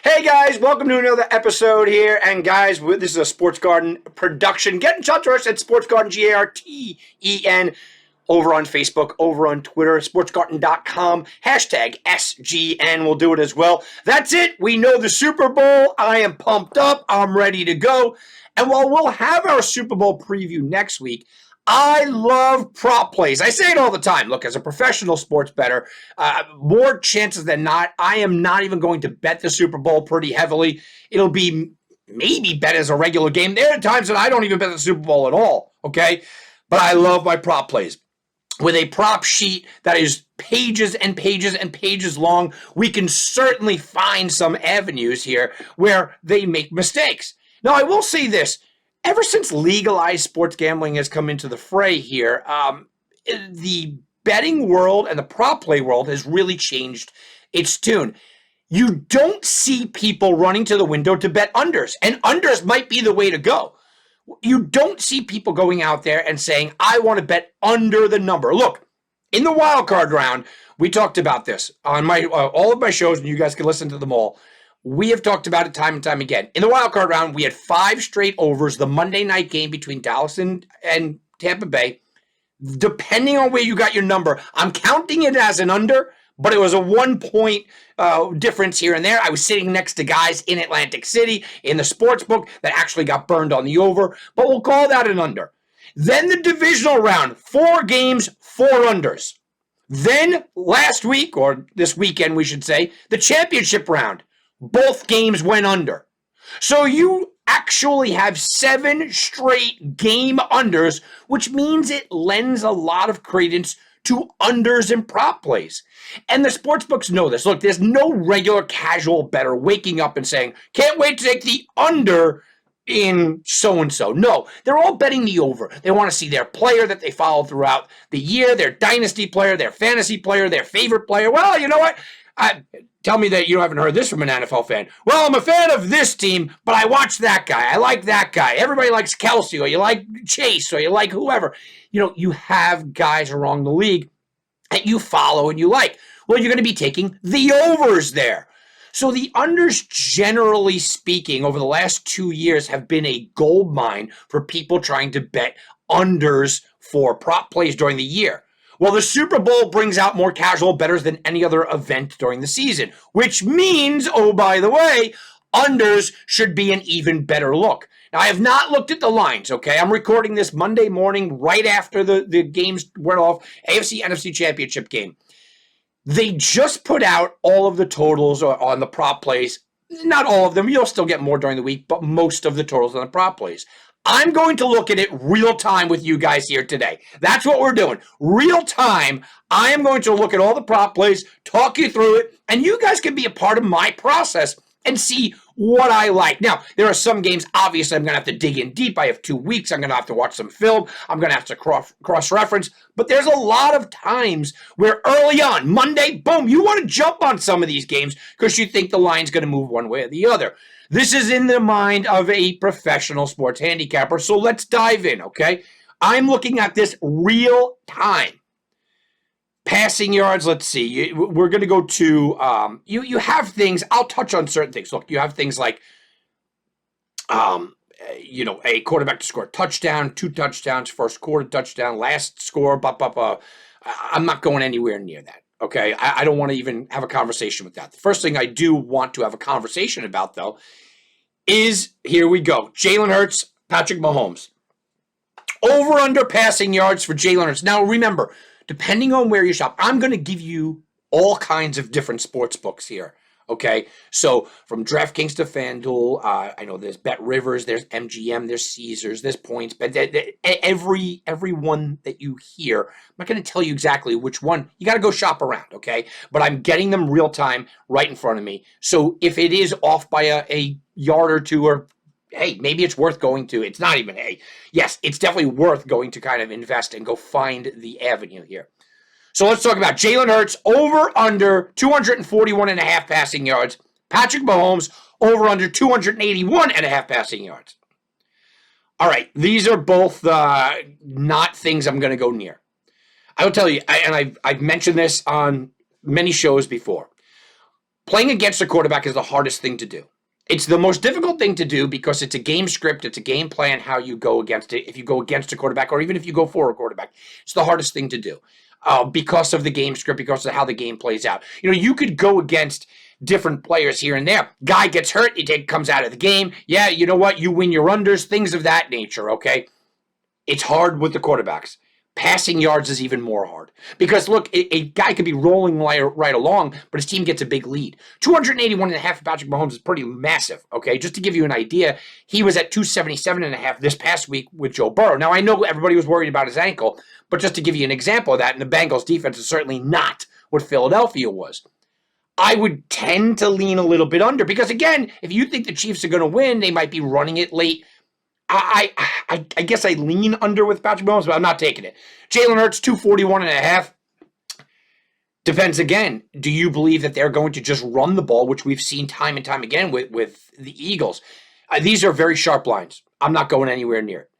Hey guys, welcome to another episode here. And guys, this is a Sports Garden production. Get in touch with us at Sports Garden, Garten, over on Facebook, over on Twitter, sportsgarden.com, hashtag SGN. We'll do it as well. That's it. We know the Super Bowl. I am pumped up. I'm ready to go. And while we'll have our Super Bowl preview next week, I love prop plays. I say it all the time. Look, as a professional sports bettor, more chances than not, I am not even going to bet the Super Bowl pretty heavily. It'll be maybe bet as a regular game. There are times that I don't even bet the Super Bowl at all, okay? But I love my prop plays. With a prop sheet that is pages and pages and pages long, we can certainly find some avenues here where they make mistakes. Now, I will say this. Ever since legalized sports gambling has come into the fray here, the betting world and the prop play world has really changed its tune. You don't see people running to the window to bet unders, and unders might be the way to go. You don't see people going out there and saying, I want to bet under the number. Look, in the wild card round, we talked about this on my all of my shows, and you guys can listen to them all. We have talked about it time and time again. In the wild card round, we had 5 straight overs, the Monday night game between Dallas and Tampa Bay. Depending on where you got your number, I'm counting it as an under, but it was a 1-point difference here and there. I was sitting next to guys in Atlantic City in the sports book that actually got burned on the over, but we'll call that an under. Then the divisional round, 4 games, 4 unders. Then last week, or this weekend we should say, the championship round. Both games went under. So you actually have 7 straight game unders, which means it lends a lot of credence to unders and prop plays. And the sportsbooks know this. Look, there's no regular casual bettor waking up and saying, can't wait to take the under in so-and-so. No, they're all betting the over. They want to see their player that they follow throughout the year, their dynasty player, their fantasy player, their favorite player. Well, you know what? Tell me that you haven't heard this from an NFL fan. Well, I'm a fan of this team, but I watch that guy. I like that guy. Everybody likes Kelsey, or you like Chase, or you like whoever. You know, you have guys around the league that you follow and you like. Well, you're going to be taking the overs there. So the unders, generally speaking, over the last 2 years have been a gold mine for people trying to bet unders for prop plays during the year. Well, the Super Bowl brings out more casual bettors than any other event during the season, which means, oh, by the way, unders should be an even better look. Now, I have not looked at the lines, okay? I'm recording this Monday morning right after the games went off, AFC, NFC Championship game. They just put out all of the totals on the prop plays. Not all of them. You'll still get more during the week, but most of the totals on the prop plays. I'm going to look at it real time with you guys here today. That's what we're doing. Real time, I am going to look at all the prop plays, talk you through it, and you guys can be a part of my process and see what I like. Now, there are some games, obviously, I'm going to have to dig in deep. I have 2 weeks. I'm going to have to watch some film. I'm going to have to cross-reference. But there's a lot of times where early on, Monday, boom, you want to jump on some of these games because you think the line's going to move one way or the other. This is in the mind of a professional sports handicapper, so let's dive in, okay? I'm looking at this real time. Passing yards, let's see. We're going to go to, you have things, I'll touch on certain things. Look, you have things like, a quarterback to score a touchdown, 2 touchdowns, first quarter touchdown, last score, I'm not going anywhere near that. Okay, I don't want to even have a conversation with that. The first thing I do want to have a conversation about, though, is, here we go, Jalen Hurts, Patrick Mahomes. Over under passing yards for Jalen Hurts. Now, remember, depending on where you shop, I'm going to give you all kinds of different sports books here. Okay, so from DraftKings to FanDuel, I know there's Bet Rivers, there's MGM, there's Caesars, there's Points, but every one that you hear, I'm not going to tell you exactly which one. You got to go shop around, okay? But I'm getting them real time right in front of me. So if it is off by a yard or two, or hey, maybe it's worth going to. It's not even yes, it's definitely worth going to kind of invest and go find the avenue here. So let's talk about Jalen Hurts, over under 241.5 passing yards. Patrick Mahomes, over under 281.5 passing yards. All right, these are both not things I'm going to go near. I will tell you, and I've mentioned this on many shows before. Playing against a quarterback is the hardest thing to do. It's the most difficult thing to do because it's a game script, it's a game plan how you go against it. If you go against a quarterback or even if you go for a quarterback, it's the hardest thing to do because of the game script, because of how the game plays out. You could go against different players here and there. Guy gets hurt, comes out of the game. Yeah, you know what? You win your unders, things of that nature, okay? It's hard with the quarterbacks. Passing yards is even more hard. Because, look, a guy could be rolling right along, but his team gets a big lead. 281.5 for Patrick Mahomes is pretty massive, okay? Just to give you an idea, he was at 277.5 this past week with Joe Burrow. Now, I know everybody was worried about his ankle, but just to give you an example of that, and the Bengals defense is certainly not what Philadelphia was. I would tend to lean a little bit under because, again, if you think the Chiefs are going to win, they might be running it late. I guess I lean under with Patrick Mahomes, but I'm not taking it. Jalen Hurts, 241.5. Depends again. Do you believe that they're going to just run the ball, which we've seen time and time again with the Eagles? These are very sharp lines. I'm not going anywhere near it.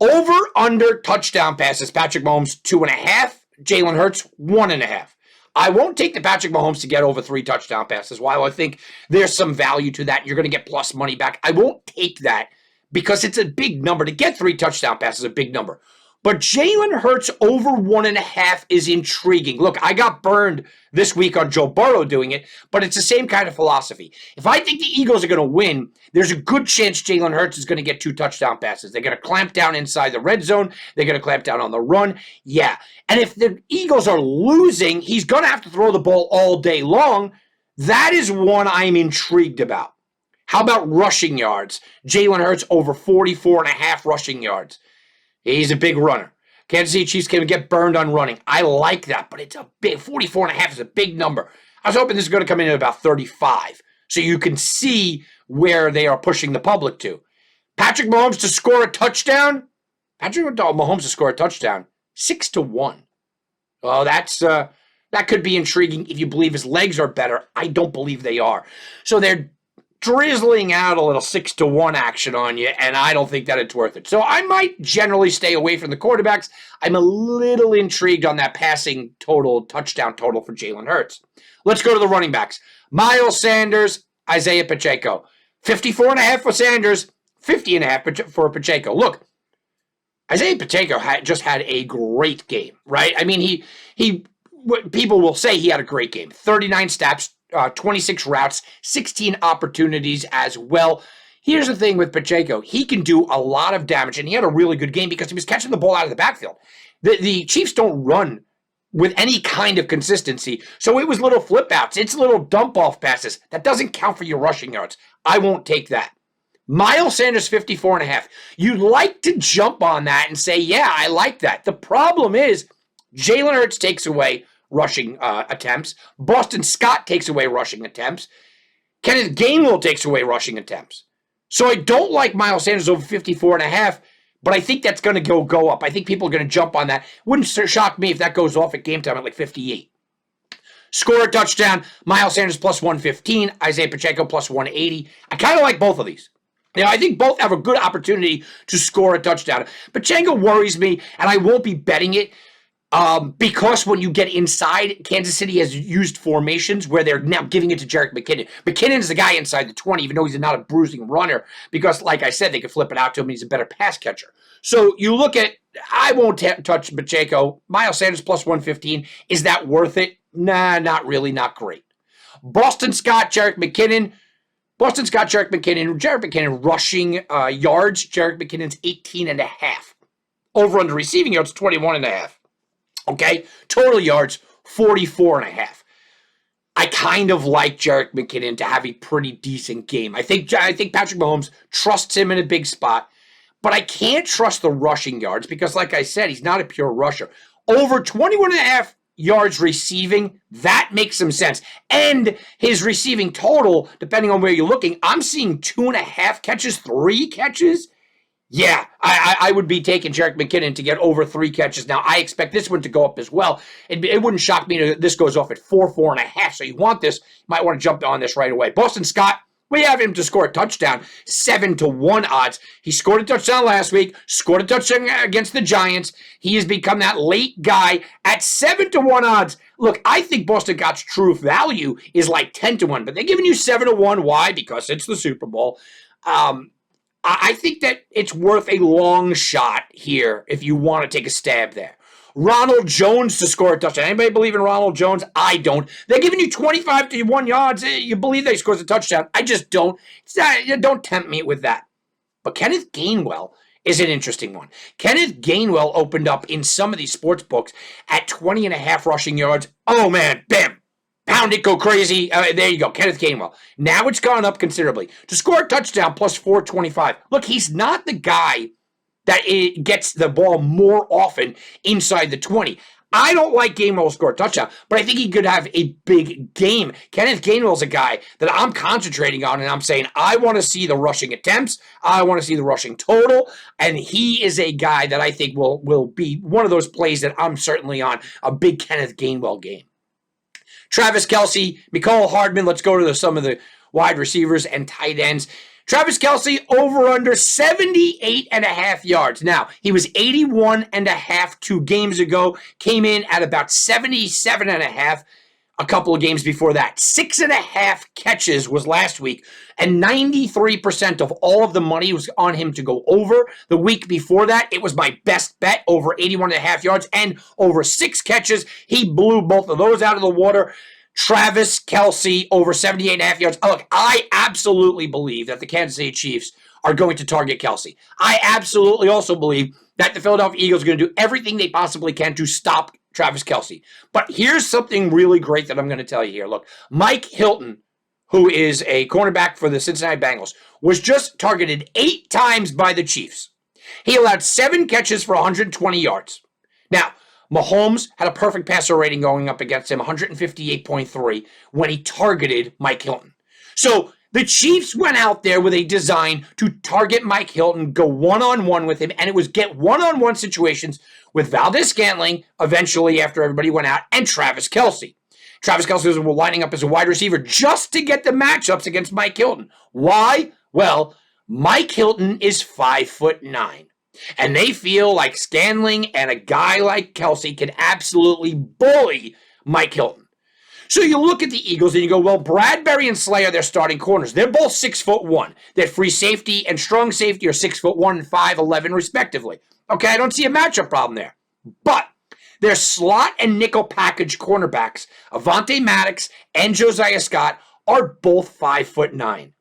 Over, under, touchdown passes. Patrick Mahomes, 2.5. Jalen Hurts, 1.5. I won't take the Patrick Mahomes to get over 3 touchdown passes. While I think there's some value to that, you're going to get plus money back. I won't take that because it's a big number. To get 3 touchdown passes is a big number. But Jalen Hurts over 1.5 is intriguing. Look, I got burned this week on Joe Burrow doing it, but it's the same kind of philosophy. If I think the Eagles are going to win, there's a good chance Jalen Hurts is going to get 2 touchdown passes. They're going to clamp down inside the red zone. They're going to clamp down on the run. Yeah. And if the Eagles are losing, he's going to have to throw the ball all day long. That is one I'm intrigued about. How about rushing yards? Jalen Hurts over 44.5 rushing yards. He's a big runner. Kansas City Chiefs can get burned on running. I like that, but it's a big 44.5 is a big number. I was hoping this is going to come in at about 35, so you can see where they are pushing the public to. Patrick Mahomes to score a touchdown. Patrick Mahomes to score a touchdown, 6-1. Well, that could be intriguing if you believe his legs are better. I don't believe they are. So they're drizzling out a little 6-1 action on you, and I don't think that it's worth it. So I might generally stay away from the quarterbacks. I'm a little intrigued on that passing total, touchdown total for Jalen Hurts. Let's go to the running backs. Miles Sanders, Isaiah Pacheco. 54.5 for Sanders, 50.5 for Pacheco. Look, Isaiah Pacheco just had a great game, right? I mean, people will say he had a great game. 39 steps, 26 routes, 16 opportunities as well. Here's the thing with Pacheco. He can do a lot of damage, and he had a really good game because he was catching the ball out of the backfield. The Chiefs don't run with any kind of consistency, so it was little flip outs. It's little dump-off passes. That doesn't count for your rushing yards. I won't take that. Miles Sanders, 54.5. You'd like to jump on that and say, yeah, I like that. The problem is Jalen Hurts takes away rushing attempts. Boston Scott takes away rushing attempts. Kenneth Gainwell takes away rushing attempts. So I don't like Miles Sanders over 54.5, but I think that's going to go up. I think people are going to jump on that. Wouldn't shock me if that goes off at game time at like 58. Score a touchdown. Miles Sanders plus 115. Isaiah Pacheco plus 180. I kind of like both of these. I think both have a good opportunity to score a touchdown. Pacheco worries me, and I won't be betting it. Because when you get inside, Kansas City has used formations where they're now giving it to Jerick McKinnon. McKinnon's the guy inside the 20, even though he's not a bruising runner, because, like I said, they could flip it out to him. He's a better pass catcher. So you look at, I won't touch Pacheco. Miles Sanders plus 115. Is that worth it? Nah, not really, not great. Boston Scott, Jerick McKinnon. Jerick McKinnon rushing yards. Jerick McKinnon's 18.5. Over under receiving yards, 21.5. Okay, total yards, 44.5. I kind of like Jerick McKinnon to have a pretty decent game. I think Patrick Mahomes trusts him in a big spot, but I can't trust the rushing yards because, like I said, he's not a pure rusher. Over 21.5 yards receiving, that makes some sense. And his receiving total, depending on where you're looking, I'm seeing 2.5 catches, 3 catches. Yeah, I would be taking Jerick McKinnon to get over 3 catches. Now, I expect this one to go up as well. It wouldn't shock me if this goes off at 4.5. So you want this, you might want to jump on this right away. Boston Scott, We have him to score a touchdown, 7-1 odds. He scored a touchdown last week, scored a touchdown against the Giants. He has become that late guy at 7-1 odds. Look, I think Boston Scott's true value is like 10-1, but they're giving you 7-1. Why? Because it's the Super Bowl. I think that it's worth a long shot here if you want to take a stab there. Ronald Jones to score a touchdown. Anybody believe in Ronald Jones? I don't. They're giving you 25-1 yards. You believe that he scores a touchdown. I just don't. Don't tempt me with that. But Kenneth Gainwell is an interesting one. Kenneth Gainwell opened up in some of these sports books at 20.5 rushing yards. Oh, man. Bam. Pound it, go crazy. There you go, Kenneth Gainwell. Now it's gone up considerably. To score a touchdown, plus 425. Look, he's not the guy that gets the ball more often inside the 20. I don't like Gainwell to score a touchdown, but I think he could have a big game. Kenneth Gainwell's a guy that I'm concentrating on, and I'm saying I want to see the rushing attempts. I want to see the rushing total, and he is a guy that I think will be one of those plays that I'm certainly on, a big Kenneth Gainwell game. Travis Kelce, Mecole Hardman. Let's go to some of the wide receivers and tight ends. Travis Kelce over under 78.5 yards. Now, he was 81.5 2 games ago, came in at about 77.5 a couple of games before that. 6.5 catches was last week, and 93% of all of the money was on him to go over. The week before that, it was my best bet, over 81.5 yards and over 6 catches. He blew both of those out of the water. Travis Kelce over 78.5 yards. Look, I absolutely believe that the Kansas City Chiefs are going to target Kelce. I absolutely also believe that the Philadelphia Eagles are going to do everything they possibly can to stop Travis Kelce. But here's something really great that I'm going to tell you here. Look, Mike Hilton, who is a cornerback for the Cincinnati Bengals, was just targeted 8 times by the Chiefs. He allowed 7 catches for 120 yards. Now, Mahomes had a perfect passer rating going up against him, 158.3, when he targeted Mike Hilton. So the Chiefs went out there with a design to target Mike Hilton, go one-on-one with him, and it was get one-on-one situations with Valdez-Scantling, eventually after everybody went out, and Travis Kelce. Travis Kelce was lining up as a wide receiver just to get the matchups against Mike Hilton. Why? Well, Mike Hilton is 5'9". And they feel like Scantling and a guy like Kelce can absolutely bully Mike Hilton. So you look at the Eagles and you go, well, Bradbury and Slay are their starting corners. They're both 6'1". Their free safety and strong safety are 6'1" and 5'11" respectively. Okay, I don't see a matchup problem there. But their slot and nickel package cornerbacks, Avonte Maddox and Josiah Scott, are both 5'9".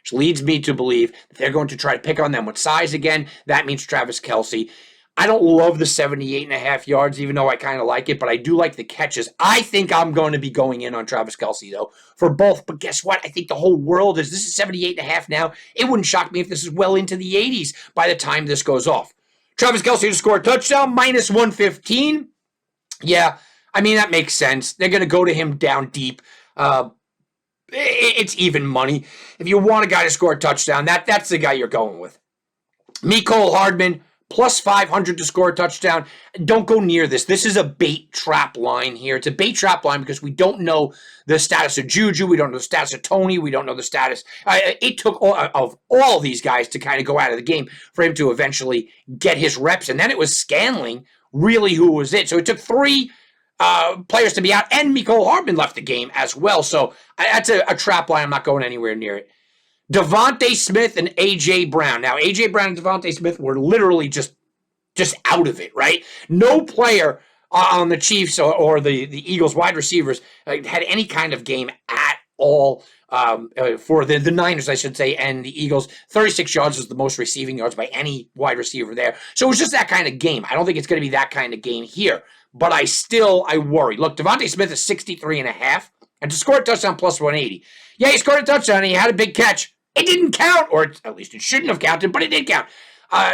Which leads me to believe that they're going to try to pick on them with size again. That means Travis Kelce. I don't love the 78.5 yards, even though I kind of like it, but I do like the catches. I think I'm going to be going in on Travis Kelce, though, for both. But guess what? I think the whole world is, this is 78.5 now. It wouldn't shock me if this is well into the 80s by the time this goes off. Travis Kelce to score a touchdown, minus 115. Yeah, I mean, that makes sense. They're going to go to him down deep. It's even money. If you want a guy to score a touchdown, that's the guy you're going with. Mecole Hardman, plus 500 to score a touchdown. Don't go near this. This is a bait trap line here. It's a bait trap line because we don't know the status of Juju. We don't know the status of Tony. We don't know the status. It took all these guys to kind of go out of the game for him to eventually get his reps. And then it was Scantling, really, who was it. So it took 3 players to be out, and Mecole Hardman left the game as well. So that's a trap line. I'm not going anywhere near it. Devontae Smith and A.J. Brown. Now, A.J. Brown and Devontae Smith were literally just out of it, right? No player on the Chiefs or the Eagles wide receivers had any kind of game at all for the Niners, I should say, and the Eagles. 36 yards was the most receiving yards by any wide receiver there. So it was just that kind of game. I don't think it's going to be that kind of game here. But I worry. Look, Devontae Smith is 63.5, and to score a touchdown plus 180. Yeah, he scored a touchdown, and he had a big catch. It didn't count, or at least it shouldn't have counted, but it did count.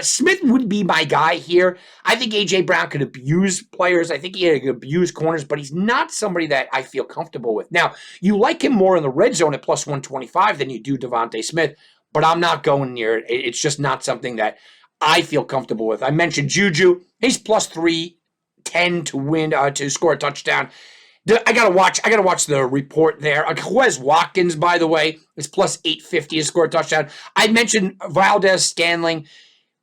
Smith would be my guy here. I think A.J. Brown could abuse players. I think he could abuse corners, but he's not somebody that I feel comfortable with. Now, you like him more in the red zone at plus 125 than you do Devontae Smith, but I'm not going near it. It's just not something that I feel comfortable with. I mentioned Juju. He's plus 310 to win, to score a touchdown. I gotta watch the report there. Quez Watkins, by the way, is plus 850 to score a touchdown. I mentioned Valdez Scantling.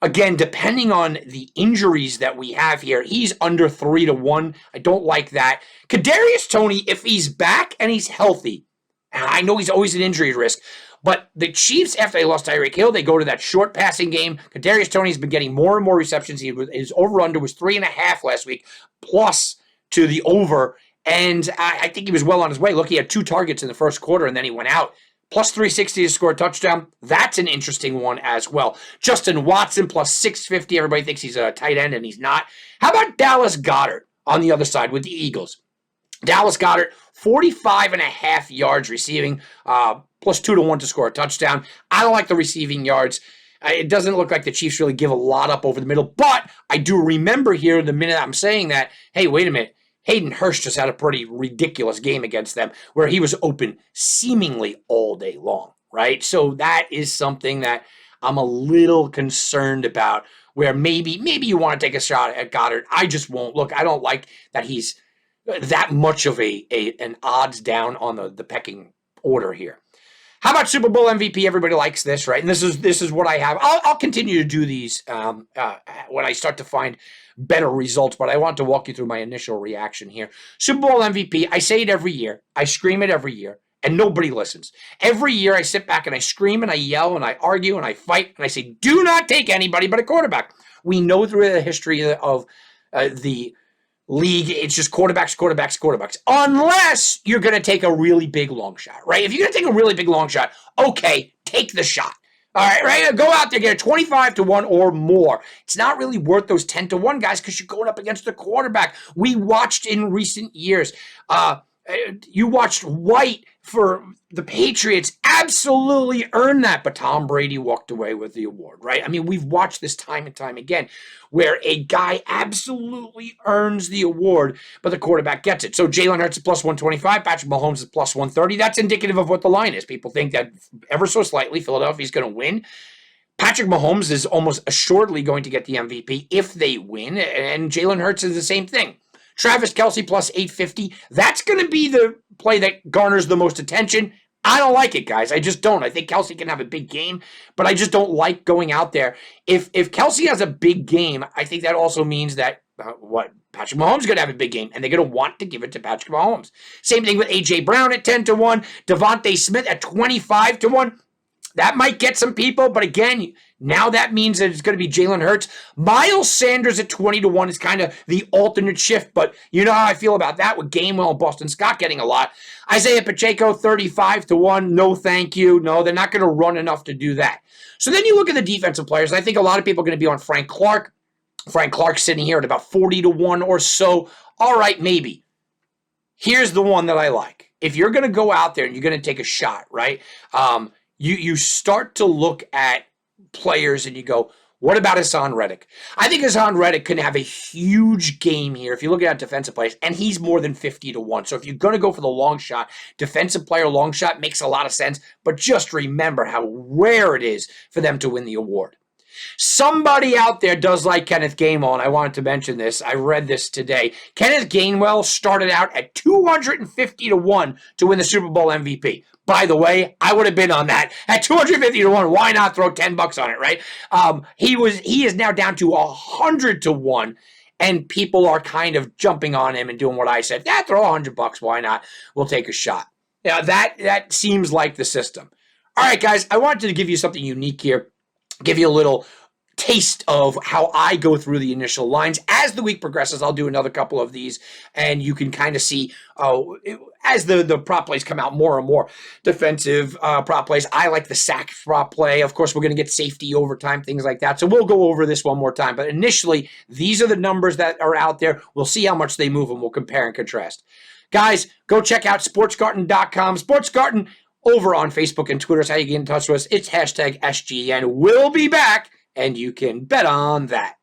Again, depending on the injuries that we have here, he's under 3-1. I don't like that. Kadarius Toney, if he's back and he's healthy, and I know he's always an injury risk, but the Chiefs, after they lost Tyreek Hill, they go to that short passing game. Kadarius Toney's been getting more and more receptions. His over-under was 3.5 last week, plus to the over. And I think he was well on his way. Look, he had 2 targets in the first quarter, and then he went out. Plus 360 to score a touchdown. That's an interesting one as well. Justin Watson, plus 650. Everybody thinks he's a tight end, and he's not. How about Dallas Goedert on the other side with the Eagles? Dallas Goedert, 45.5 yards receiving, plus 2-1 to score a touchdown. I don't like the receiving yards. It doesn't look like the Chiefs really give a lot up over the middle, but I do remember here the minute I'm saying that, hey, wait a minute. Hayden Hurst just had a pretty ridiculous game against them where he was open seemingly all day long, right? So that is something that I'm a little concerned about, where maybe you want to take a shot at Goddard. I just won't. Look, I don't like that he's that much of an odds down on the pecking order here. How about Super Bowl MVP? Everybody likes this, right? And this is what I have. I'll continue to do these when I start to find better results, but I want to walk you through my initial reaction here. Super Bowl MVP, I say it every year. I scream it every year, and nobody listens. Every year I sit back and I scream and I yell and I argue and I fight and I say, do not take anybody but a quarterback. We know through the history of the league, it's just quarterbacks, unless you're going to take a really big long shot, right? If you're going to take a really big long shot, okay, take the shot. All right, right? Go out there, get a 25-1 or more. It's not really worth those 10-1 guys because you're going up against the quarterback. We watched in recent years. You watched White for the Patriots absolutely earn that, but Tom Brady walked away with the award, right? I mean, we've watched this time and time again where a guy absolutely earns the award, but the quarterback gets it. So Jalen Hurts is plus 125, Patrick Mahomes is plus 130. That's indicative of what the line is. People think that ever so slightly Philadelphia's going to win. Patrick Mahomes is almost assuredly going to get the MVP if they win, and Jalen Hurts is the same thing. Travis Kelce plus 850. That's going to be the play that garners the most attention. I don't like it, guys. I just don't. I think Kelce can have a big game, but I just don't like going out there. If Kelce has a big game, I think that also means that Patrick Mahomes is going to have a big game, and they're going to want to give it to Patrick Mahomes. Same thing with A.J. Brown at 10-1, Devontae Smith at 25-1. That might get some people, but again, now that means that it's going to be Jalen Hurts. Miles Sanders at 20-1 is kind of the alternate shift, but you know how I feel about that with Gainwell and Boston Scott getting a lot. Isaiah Pacheco, 35-1. No, thank you. No, they're not going to run enough to do that. So then you look at the defensive players. I think a lot of people are going to be on Frank Clark. Frank Clark's sitting here at about 40-1 or so. All right, maybe. Here's the one that I like. If you're going to go out there and you're going to take a shot, right? You start to look at players and you go, what about Hassan Reddick? I think Hassan Reddick can have a huge game here if you look at defensive players, and he's more than 50-1. So if you're going to go for the long shot, defensive player long shot makes a lot of sense, but just remember how rare it is for them to win the award. Somebody out there does like Kenneth Gainwell, and I wanted to mention this. I read this today. Kenneth Gainwell started out at 250-1 to win the Super Bowl MVP. By the way, I would have been on that at 250-1. Why not throw $10 on it, right? He is now down to 100-1, and people are kind of jumping on him and doing what I said. Throw $100. Why not? We'll take a shot. Yeah, that seems like the system. All right, guys, I wanted to give you something unique here. Give you a little taste of how I go through the initial lines. As the week progresses, I'll do another couple of these, and you can kind of see as the prop plays come out more and more. Defensive prop plays. I like the sack prop play. Of course, we're going to get safety overtime, things like that. So we'll go over this one more time. But initially, these are the numbers that are out there. We'll see how much they move, and we'll compare and contrast. Guys, go check out sportsgarden.com. SportsGarden over on Facebook and Twitter is how you get in touch with us. It's hashtag SGN. We'll be back, and you can bet on that.